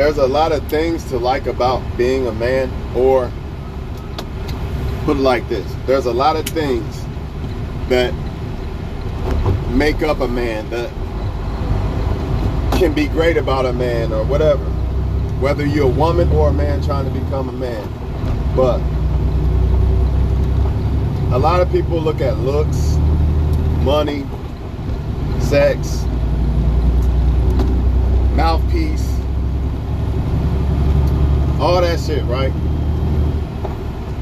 there's a lot of things to like about being a man, or put it like this, there's a lot of things that make up a man, that can be great about a man or whatever, whether you're a woman or a man trying to become a man. But a lot of people look at looks, money, sex, mouthpiece, all that shit, right?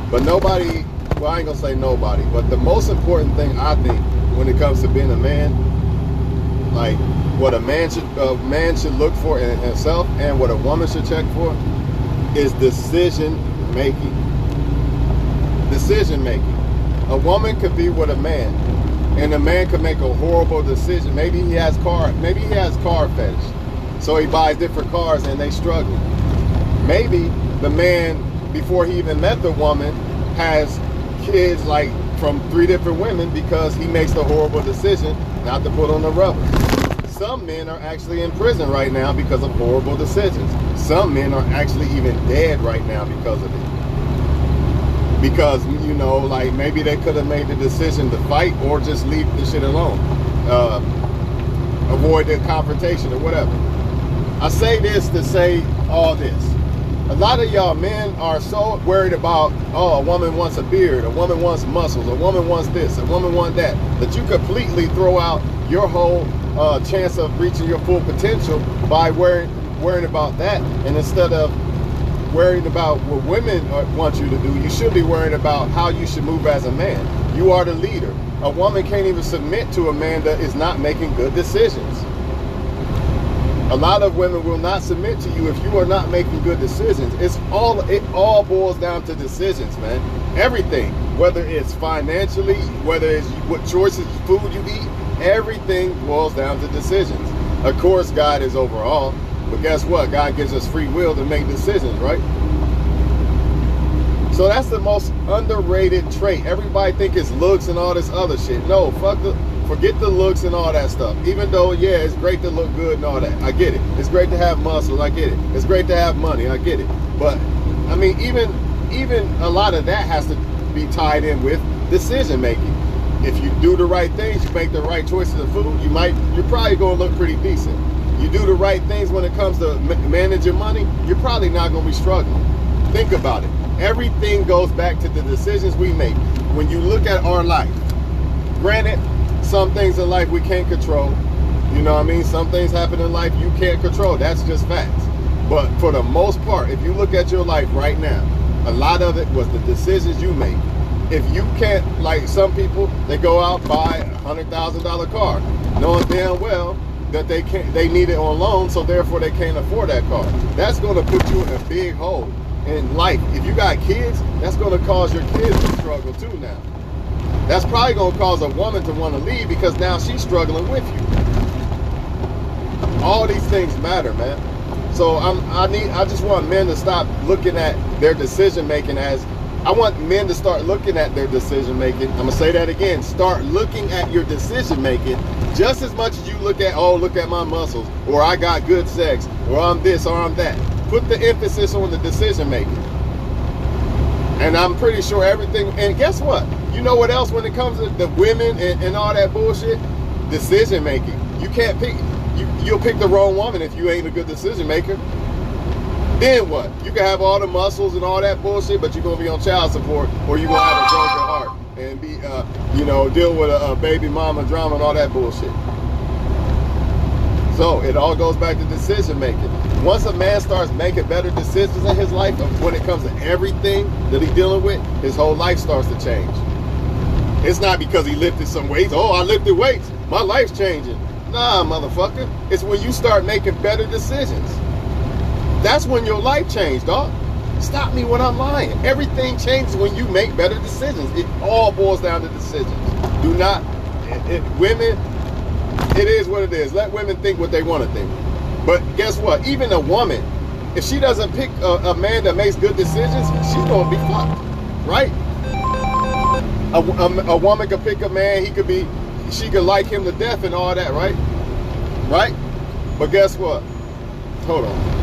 But nobody, well, I ain't gonna say nobody, but the most important thing I think when it comes to being a man, like what a man should look for in himself and what a woman should check for, is decision making. Decision making. A woman could be with a man, and a man could make a horrible decision. Maybe he has car fetish, so he buys different cars and they struggle. Maybe the man, before he even met the woman, has kids like from 3 different women because he makes the horrible decision not to put on the rubber. Some men are actually in prison right now because of horrible decisions. Some men are actually even dead right now because of it. Because, you know, like maybe they could have made the decision to fight or just leave the shit alone. Avoid the confrontation or whatever. I say this to say all this. A lot of y'all men are so worried about, oh, a woman wants a beard, a woman wants muscles, a woman wants this, a woman wants that, that you completely throw out your whole chance of reaching your full potential by worrying about that. And instead of worrying about what women want you to do, you should be worrying about how you should move as a man. You are the leader. A woman can't even submit to a man that is not making good decisions. A lot of women will not submit to you if you are not making good decisions. It all boils down to decisions, man. Everything, whether it's financially, whether it's what choices of food you eat, everything boils down to decisions. Of course, God is overall, but guess what? God gives us free will to make decisions, right? So that's the most underrated trait. Everybody think it's looks and all this other shit. No, forget the looks and all that stuff. Even though, yeah, it's great to look good and all that. I get it. It's great to have muscles. I get it. It's great to have money. I get it. But, I mean, even a lot of that has to be tied in with decision making. If you do the right things, you make the right choices of food, you're probably going to look pretty decent. You do the right things when it comes to managing money, you're probably not going to be struggling. Think about it. Everything goes back to the decisions we make. When you look at our life, granted, some things in life we can't control. You know what I mean? Some things happen in life you can't control. That's just facts. But for the most part, if you look at your life right now, a lot of it was the decisions you make. If you can't, like some people, they go out, buy a $100,000 car, knowing damn well that they need it on loan, so therefore they can't afford that car. That's going to put you in a big hole in life. If you got kids, that's going to cause your kids to struggle too now. That's probably going to cause a woman to want to leave because now she's struggling with you. All these things matter, man. So I just want men to stop looking at their decision making as, I want men to start looking at their decision making. I'm going to say that again. Start looking at your decision making just as much as you look at, oh, look at my muscles, or I got good sex, or I'm this, or I'm that. Put the emphasis on the decision making. And I'm pretty sure everything, and guess what? You know what else when it comes to the women and all that bullshit? Decision making. You can't pick, you'll pick the wrong woman if you ain't a good decision maker. Then what? You can have all the muscles and all that bullshit, but you're going to be on child support, or you're going to have a broken heart and be, deal with a baby mama drama and all that bullshit. So it all goes back to decision making. Once a man starts making better decisions in his life when it comes to everything that he's dealing with, his whole life starts to change. It's not because he lifted some weights. Oh, I lifted weights, my life's changing. Nah, motherfucker. It's when you start making better decisions. That's when your life changed, dog. Stop me when I'm lying. Everything changes when you make better decisions. It all boils down to decisions. Do not, women, it is what it is. Let women think what they want to think. But guess what? Even a woman, if she doesn't pick a man that makes good decisions, she's going to be fucked, right? A woman could pick a man, she could like him to death and all that, right? Right? But guess what? Hold on.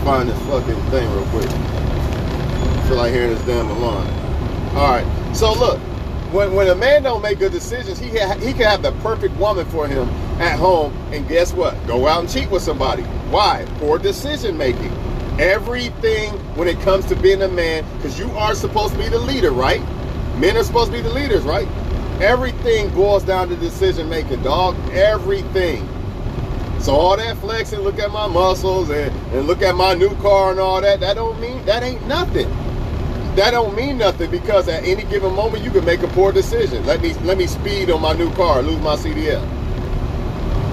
find this fucking thing real quick. I feel like hearing this damn alarm. All right, so look, when a man don't make good decisions, he can have the perfect woman for him at home, and guess what? Go out and cheat with somebody. Why? Poor decision making. Everything when it comes to being a man, because you are supposed to be the leader, right? Men are supposed to be the leaders, right? Everything boils down to decision making, dog. Everything. So all that flexing, look at my muscles and look at my new car and all that, that ain't nothing. That don't mean nothing, because at any given moment you can make a poor decision. Let me speed on my new car, lose my CDL.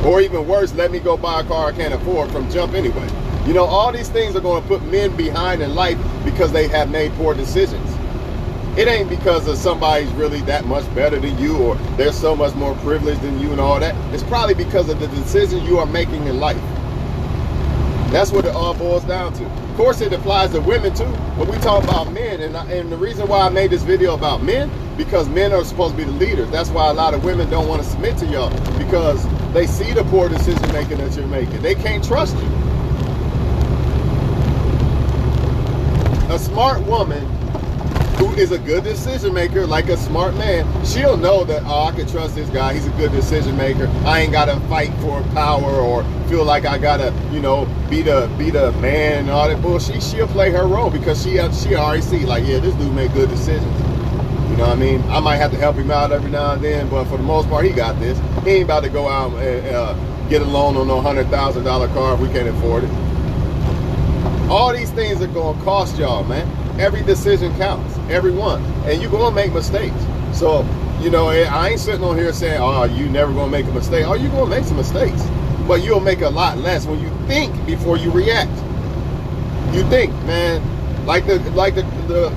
Or even worse, let me go buy a car I can't afford from Jump anyway. You know, all these things are going to put men behind in life because they have made poor decisions. It ain't because of somebody's really that much better than you, or they're so much more privileged than you and all that. It's probably because of the decisions you are making in life. That's what it all boils down to. Of course, it applies to women too, but we talk about men, and the reason why I made this video about men, because men are supposed to be the leaders. That's why a lot of women don't want to submit to y'all, because they see the poor decision making that you're making. They can't trust you. A smart woman who is a good decision maker, like a smart man, she'll know that, oh, I can trust this guy, he's a good decision maker. I ain't gotta fight for power or feel like I gotta, you know, be the man and all that bullshit. She'll play her role because she already see, like, yeah, this dude make good decisions. You know what I mean? I might have to help him out every now and then, but for the most part, he got this. He ain't about to go out and get a loan on no $100,000 car if we can't afford it. All these things are gonna cost y'all, man. Every decision counts, every one, and you're gonna make mistakes. So, you know, I ain't sitting on here saying, oh, you never gonna make a mistake. Oh, you're gonna make some mistakes, but you'll make a lot less when you think before you react. You think, man, like the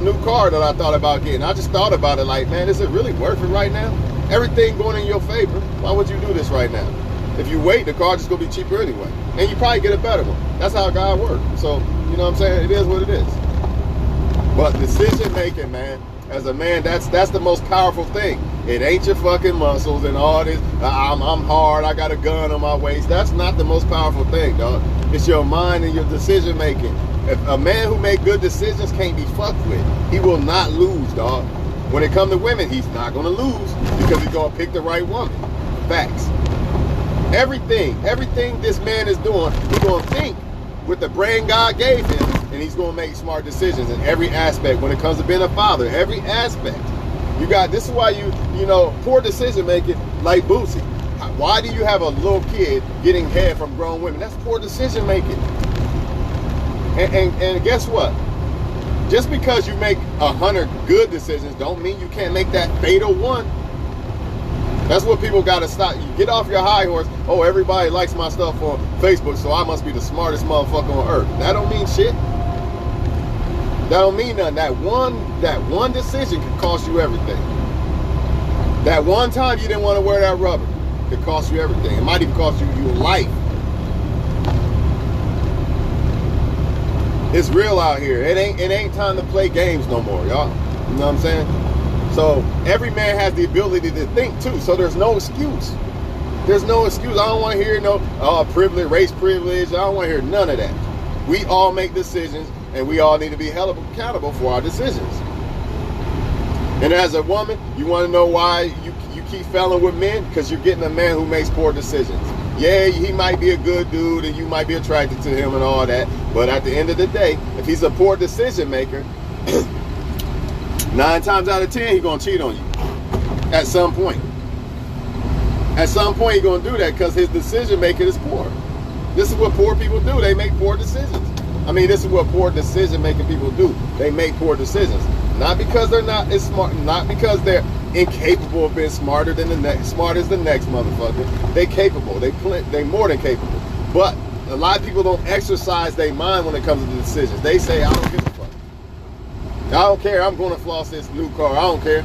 new car that I thought about getting. I just thought about it like, man, is it really worth it right now? Everything going in your favor. Why would you do this right now? If you wait, the car just gonna be cheaper anyway, and you probably get a better one. That's how God works. So, you know what I'm saying? It is what it is. But decision making, man, as a man, that's the most powerful thing. It ain't your fucking muscles and all this, I'm hard, I got a gun on my waist. That's not the most powerful thing, dog. It's your mind and your decision making. If a man who make good decisions can't be fucked with, he will not lose, dog. When it comes to women, he's not gonna lose because he's gonna pick the right woman. Facts. Everything this man is doing, he's gonna think with the brain God gave him, and he's gonna make smart decisions in every aspect. When it comes to being a father, every aspect. This is why you know, poor decision making, like Boosie. Why do you have a little kid getting head from grown women? That's poor decision making. And guess what? Just because you make 100 good decisions don't mean you can't make that fatal one. That's what people gotta stop. You get off your high horse. Oh, everybody likes my stuff on Facebook, so I must be the smartest motherfucker on earth. That don't mean shit. That don't mean nothing. That one decision could cost you everything. That one time you didn't want to wear that rubber could cost you everything. It might even cost you your life. It's real out here. It ain't time to play games no more, y'all. You know what I'm saying? So every man has the ability to think too. So there's no excuse. There's no excuse. I don't want to hear no privilege, race privilege. I don't want to hear none of that. We all make decisions, and we all need to be held accountable for our decisions. And as a woman, you want to know why you keep failing with men? Because you're getting a man who makes poor decisions. Yeah, he might be a good dude, and you might be attracted to him and all that. But at the end of the day, if he's a poor decision maker, 9 times out of 10, he's going to cheat on you at some point. At some point, he's going to do that because his decision making is poor. This is what poor people do. They make poor decisions. I mean, this is what poor decision making people do. They make poor decisions. Not because they're not as smart, not because they're incapable of being smarter than the next, smart as the next motherfucker. They capable. They more than capable. But a lot of people don't exercise their mind when it comes to the decisions. They say, I don't give a fuck. I don't care. I'm going to floss this new car. I don't care.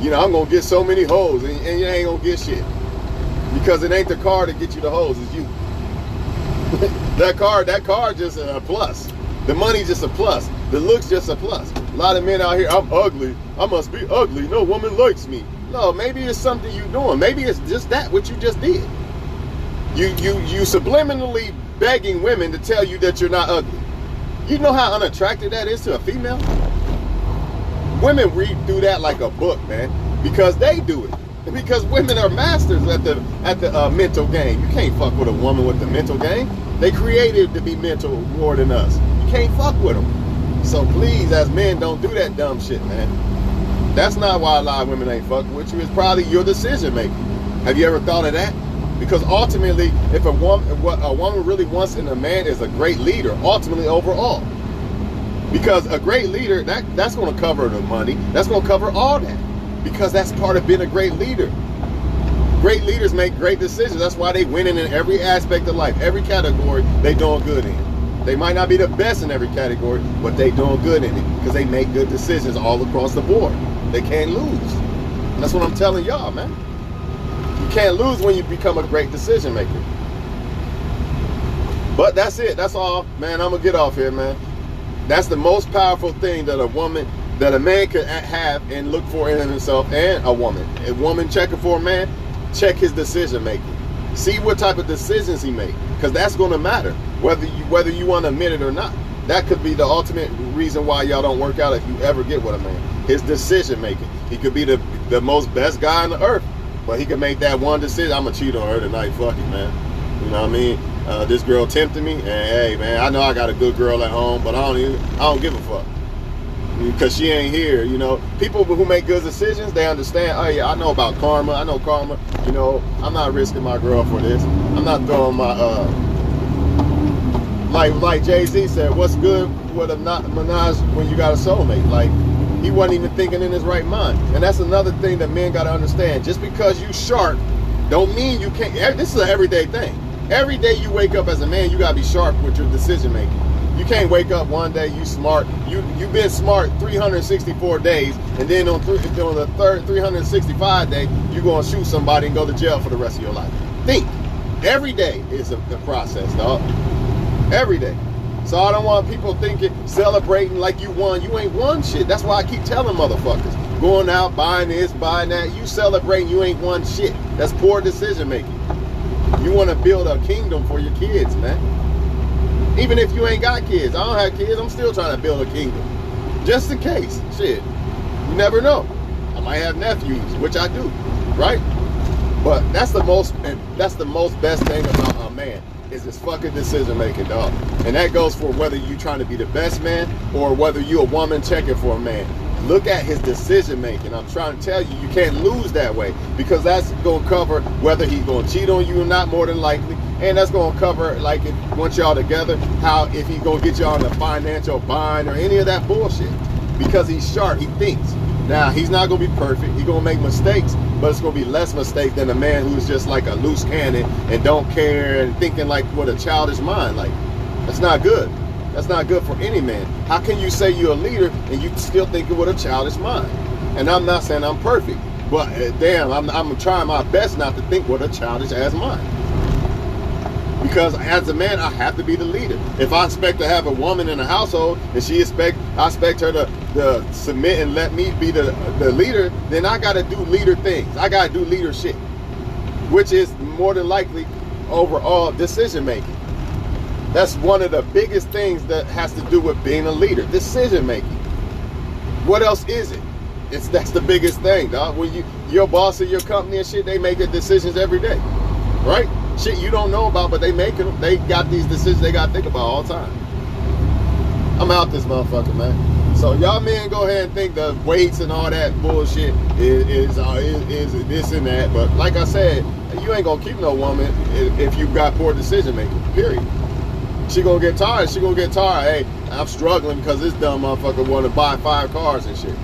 You know, I'm going to get so many hoes, and you ain't going to get shit. Because it ain't the car to get you the hoes, it's you. that car just a plus. The money just a plus. The looks just a plus. A lot of men out here, I'm ugly. I must be ugly. No woman likes me. No, maybe it's something you're doing. Maybe it's just that what you just did. You subliminally begging women to tell you that you're not ugly. You know how unattractive that is to a female? Women read through that like a book, man, because they do it. Because women are masters at the mental game. You can't fuck with a woman with the mental game. They created to be mental more than us. You can't fuck with them. So please, as men, don't do that dumb shit, man. That's not why a lot of women ain't fucking with you. It's probably your decision making. Have you ever thought of that? Because ultimately, if a woman, what a woman really wants in a man is a great leader, ultimately overall. Because a great leader, that's going to cover the money. That's going to cover all that. Because that's part of being a great leader. Great leaders make great decisions. That's why they win in every aspect of life. Every category they doing good in. They might not be the best in every category, but they doing good in it. Because they make good decisions all across the board. They can't lose. And that's what I'm telling y'all, man. You can't lose when you become a great decision maker. But that's it. That's all. Man, I'm going to get off here, man. That's the most powerful thing that a man can have and look for in himself, and a woman. A woman checking for a man, check his decision making. See what type of decisions he makes, because that's going to matter whether you want to admit it or not. That could be the ultimate reason why y'all don't work out if you ever get with a man. His decision making. He could be the most best guy on the earth, but he could make that one decision. I'm gonna cheat on her tonight. Fuck it, man. You know what I mean? This girl tempted me, and hey, man, I know I got a good girl at home, but I don't give a fuck. Because she ain't here, you know. People who make good decisions, they understand, oh yeah, I know about karma. I know karma. You know, I'm not risking my girl for this. I'm not throwing my, like Jay-Z said, what's good with a menage when you got a soulmate? Like, he wasn't even thinking in his right mind. And that's another thing that men got to understand. Just because you sharp, don't mean you can't. This is an everyday thing. Every day you wake up as a man, you got to be sharp with your decision making. You can't wake up one day, you smart. You've been smart 364 days, and then on the third 365 day, you're going to shoot somebody and go to jail for the rest of your life. Think. Every day is a process, dog. Every day. So I don't want people thinking, celebrating like you won. You ain't won shit. That's why I keep telling motherfuckers. Going out, buying this, buying that. You celebrating, you ain't won shit. That's poor decision making. You want to build a kingdom for your kids, man. Even if you ain't got kids. I don't have kids. I'm still trying to build a kingdom. Just in case. Shit. You never know. I might have nephews, which I do. Right? But that's the most best thing about a man is his fucking decision making, dog. And that goes for whether you trying to be the best man or whether you a woman checking for a man. Look at his decision making. I'm trying to tell you, you can't lose that way, because that's going to cover whether he's going to cheat on you or not, more than likely. And that's going to cover, like, once y'all together, how if he's going to get y'all in a financial bind or any of that bullshit. Because he's sharp, he thinks. Now, he's not going to be perfect. He's going to make mistakes, but it's going to be less mistake than a man who's just like a loose cannon and don't care and thinking like with a childish mind. Like, that's not good. That's not good for any man. How can you say you're a leader and you still thinking with a childish mind? And I'm not saying I'm perfect, but damn, I'm trying my best not to think with a childish ass mind. Because as a man, I have to be the leader. If I expect to have a woman in a household and I expect her to submit and let me be the leader, then I got to do leader things. I got to do leadership, which is more than likely overall decision making. That's one of the biggest things that has to do with being a leader, decision making. What else is it? That's the biggest thing, dog. When your boss of your company and shit, they make decisions every day, right? Shit you don't know about, but they making them. They got these decisions they got to think about all the time. I'm out this motherfucker, man. So y'all men go ahead and think the weights and all that bullshit is this and that. But like I said, you ain't gonna keep no woman if you got poor decision making, period. She gonna get tired. Hey, I'm struggling because this dumb motherfucker want to buy 5 cars and shit.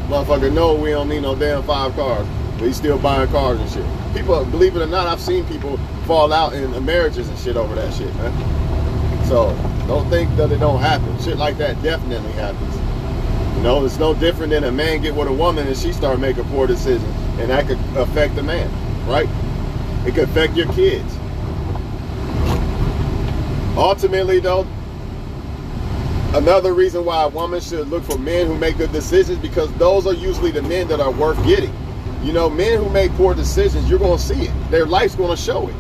Motherfucker, no, we don't need no damn 5 cars. But he's still buying cars and shit. People, believe it or not, I've seen people fall out in marriages and shit over that shit, man. So don't think that it don't happen. Shit like that definitely happens. You know, it's no different than a man get with a woman and she start making poor decisions, and that could affect the man, right? It could affect your kids. Ultimately, though, another reason why a woman should look for men who make good decisions, because those are usually the men that are worth getting. You know, men who make poor decisions, you're going to see it. Their life's going to show it.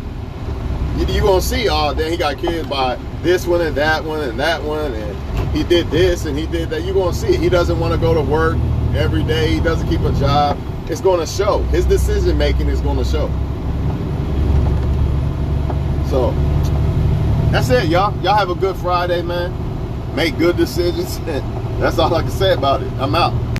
You're going to see, oh, then he got kids by this one and that one and that one, and he did this and he did that. You're going to see it. He doesn't want to go to work every day. He doesn't keep a job. It's going to show. His decision making is going to show. So that's it, y'all. Y'all have a good Friday, man. Make good decisions. That's all I can say about it. I'm out.